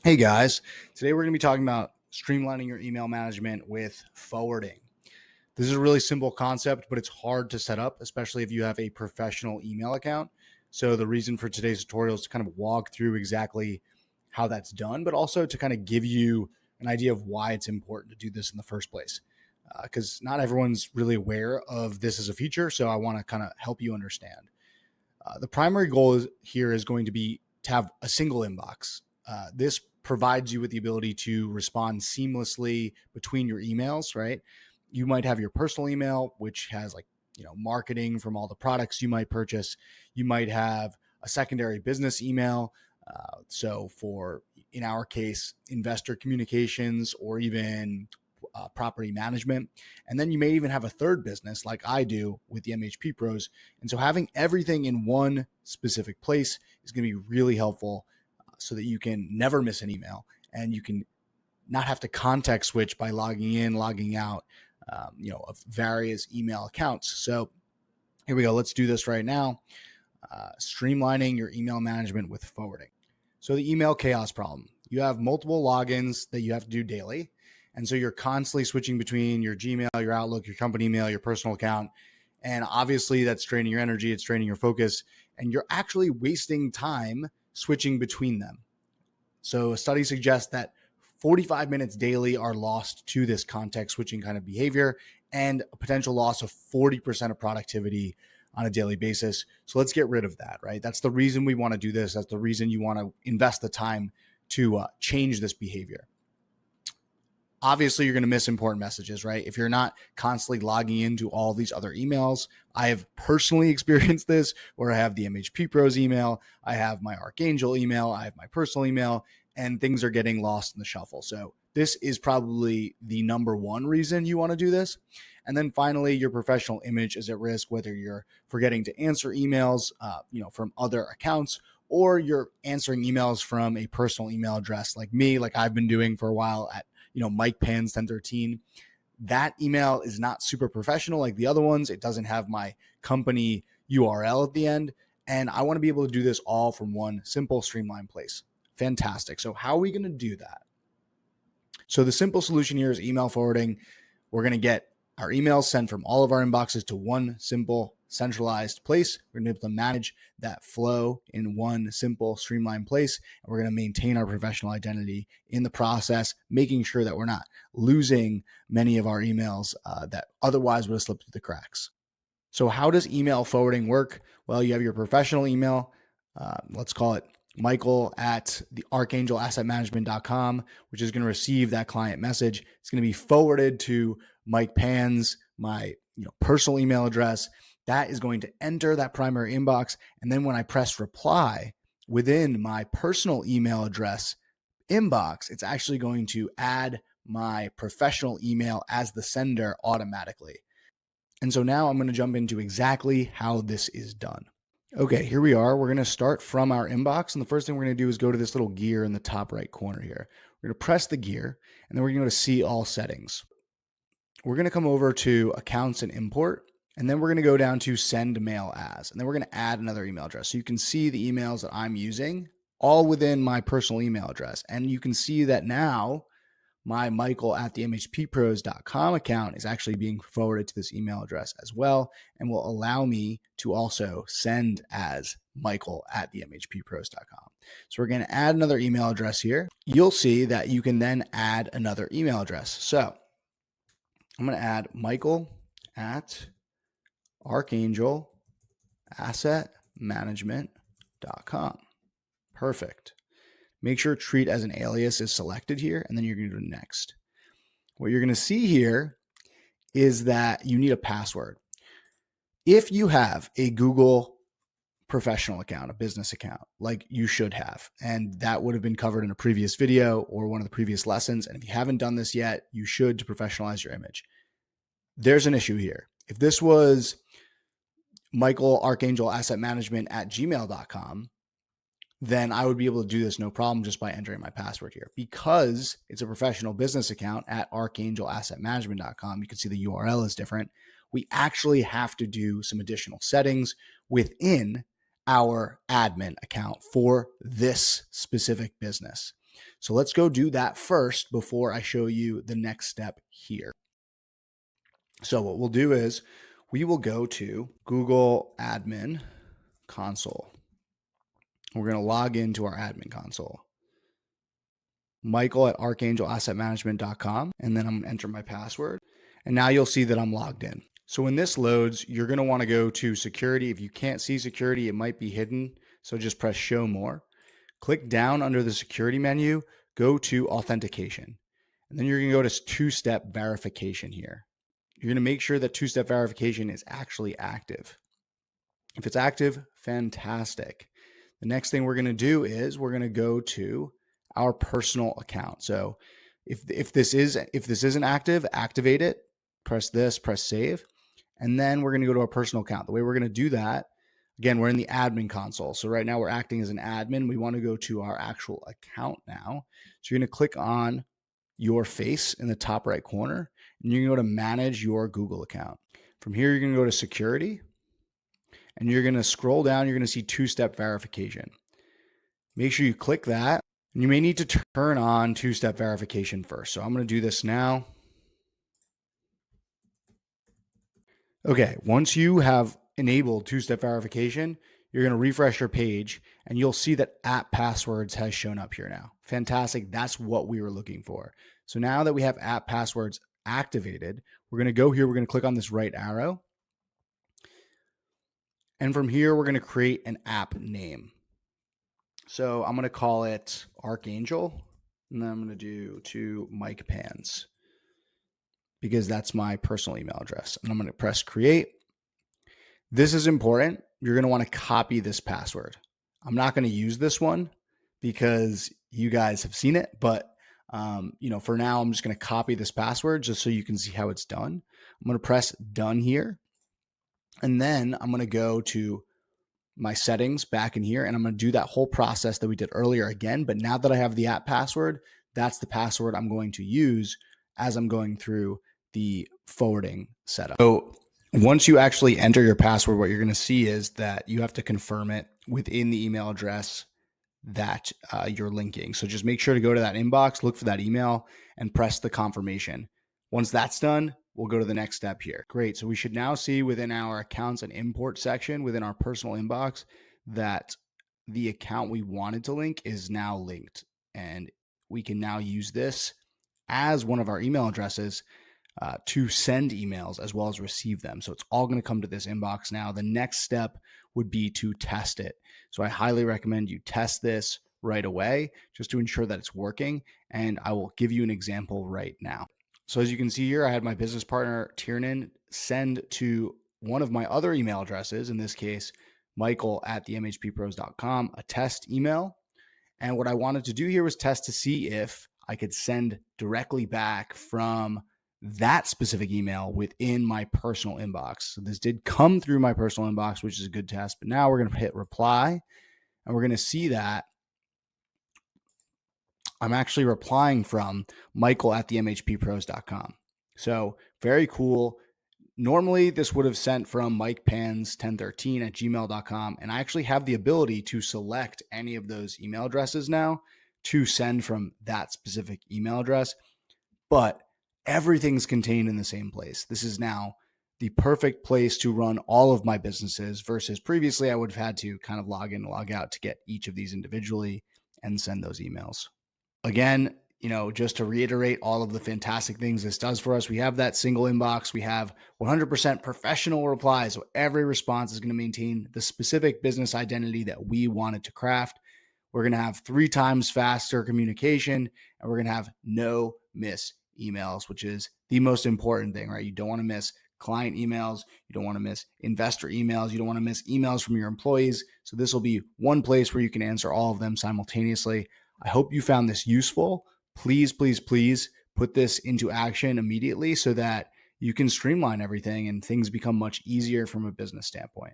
Hey guys, today we're going to be talking about streamlining your email management with forwarding. This is a really simple concept, but it's hard to set up, especially if you have a professional email account. So, the reason for today's tutorial is to kind of walk through exactly how that's done, but also to kind of give you an idea of why it's important to do this in the first place. Because not everyone's really aware of this as a feature. So, I want to kind of help you understand. The primary goal here is going to be to have a single inbox. This provides you with the ability to respond seamlessly between your emails, right? You might have your personal email, which has marketing from all the products you might purchase. You might have a secondary business email. So for, in our case, investor communications or even property management. And then you may even have a third business like I do with the MHP Pros. And so having everything in one specific place is going to be really helpful so that you can never miss an email and you can not have to context switch by logging in, logging out, of various email accounts. So here we go. Let's do this right now. Streamlining your email management with forwarding. So the email chaos problem. You have multiple logins that you have to do daily. And so you're constantly switching between your Gmail, your Outlook, your company email, your personal account. And obviously that's draining your energy, it's draining your focus, and you're actually wasting time switching between them. So a study suggests that 45 minutes daily are lost to this context switching kind of behavior and a potential loss of 40% of productivity on a daily basis. So let's get rid of that, right? That's the reason we want to do this. That's the reason you want to invest the time to change this behavior. Obviously, you're going to miss important messages, right? If you're not constantly logging into all these other emails. I have personally experienced this where I have the MHP Pros email, I have my Archangel email, I have my personal email, and things are getting lost in the shuffle. So this is probably the number one reason you want to do this. And then finally, your professional image is at risk, whether you're forgetting to answer emails, from other accounts, or you're answering emails from a personal email address like me, like I've been doing for a while at Mike Pans 1013. That email is not super professional like the other ones. It doesn't have my company URL at the end. And I want to be able to do this all from one simple streamlined place. Fantastic. So how are we going to do that? So the simple solution here is email forwarding. We're going to get our emails sent from all of our inboxes to one simple centralized place. We're going to be able to manage that flow in one simple streamlined place. And we're going to maintain our professional identity in the process, making sure that we're not losing many of our emails that otherwise would have slipped through the cracks. So how does email forwarding work? Well, you have your professional email. Let's call it Michael at the archangelassetmanagement.com, which is going to receive that client message. It's going to be forwarded to Mike Pans, my personal email address. That is going to enter that primary inbox. And then when I press reply within my personal email address inbox, it's actually going to add my professional email as the sender automatically. And so now I'm going to jump into exactly how this is done. Okay, here we are. We're going to start from our inbox. And the first thing we're going to do is go to this little gear in the top right corner here. We're going to press the gear, and then we're going to go to see all settings. We're going to come over to accounts and import, and then we're going to go down to send mail as, and then we're going to add another email address. So you can see the emails that I'm using all within my personal email address. And you can see that now my Michael at the MHPpros.com account is actually being forwarded to this email address as well, and will allow me to also send as Michael at the MHPpros.com. So we're going to add another email address here. You'll see that you can then add another email address. So I'm going to add Michael at archangelassetmanagement.com. Perfect. Make sure treat as an alias is selected here, and then you're going to do next. What you're going to see here is that you need a password. If you have a Google professional account, a business account, like you should have, and that would have been covered in a previous video or one of the previous lessons, and if you haven't done this yet, you should to professionalize your image. There's an issue here. If this was Michael Archangel Asset Management at gmail.com, then I would be able to do this no problem just by entering my password here. Because it's a professional business account at archangelassetmanagement.com, you can see the URL is different. We actually have to do some additional settings within our admin account for this specific business. So let's go do that first before I show you the next step here. So what we'll do is we will go to Google Admin Console. We're going to log into our admin console. Michael at archangelassetmanagement.com, and then I'm going to enter my password. And now you'll see that I'm logged in. So when this loads, you're going to want to go to security. If you can't see security, it might be hidden. So just press show more. Click down under the security menu, go to authentication. And then you're going to go to two-step verification here. You're going to make sure that two-step verification is actually active. If it's active, fantastic. The next thing we're going to do is we're going to go to our personal account. So if this isn't active, activate it, press this, press save, and then we're going to go to our personal account. The way we're going to do that, again, we're in the admin console. So right now we're acting as an admin. We want to go to our actual account now. So you're going to click on your face in the top right corner, and you're going to go to manage your Google account. From here, you're going to go to security, and you're going to scroll down. You're going to see two-step verification. Make sure you click that. And you may need to turn on two-step verification first. So I'm going to do this now. Okay, once you have enabled two-step verification, you're going to refresh your page and you'll see that app passwords has shown up here now. Fantastic. That's what we were looking for. So now that we have app passwords activated, we're going to go here. We're going to click on this right arrow. And from here, we're going to create an app name. So I'm going to call it Archangel, and then I'm going to do to Mike Pans because that's my personal email address. And I'm going to press create. This is important. You're going to want to copy this password. I'm not going to use this one because you guys have seen it, but for now, I'm just going to copy this password just so you can see how it's done. I'm going to press done here. And then I'm going to go to my settings back in here, and I'm going to do that whole process that we did earlier again. But now that I have the app password, that's the password I'm going to use as I'm going through the forwarding setup. So once you actually enter your password, what you're going to see is that you have to confirm it within the email address that you're linking. So just make sure to go to that inbox, look for that email, and press the confirmation. Once that's done, we'll go to the next step here. Great. So we should now see within our accounts and import section within our personal inbox that the account we wanted to link is now linked. And we can now use this as one of our email addresses to send emails as well as receive them. So it's all going to come to this inbox now. The next step would be to test it. So I highly recommend you test this right away just to ensure that it's working. And I will give you an example right now. So as you can see here, I had my business partner, Tiernan, send to one of my other email addresses, in this case, Michael at themhppros.com, a test email. And what I wanted to do here was test to see if I could send directly back from that specific email within my personal inbox. So this did come through my personal inbox, which is a good test. But now we're going to hit reply, and we're going to see that I'm actually replying from Michael at themhppros.com. So very cool. Normally, this would have sent from mikepans1013 at gmail.com. And I actually have the ability to select any of those email addresses now to send from that specific email address. But everything's contained in the same place. This is now the perfect place to run all of my businesses versus previously I would have had to kind of log in and log out to get each of these individually and send those emails. Again, just to reiterate all of the fantastic things this does for us, we have that single inbox. We have 100% professional replies. So every response is going to maintain the specific business identity that we wanted to craft. We're going to have 3 times faster communication, and we're going to have no miss emails, which is the most important thing, right? You don't want to miss client emails. You don't want to miss investor emails. You don't want to miss emails from your employees. So this will be one place where you can answer all of them simultaneously. I hope you found this useful. Please, please, please put this into action immediately so that you can streamline everything and things become much easier from a business standpoint.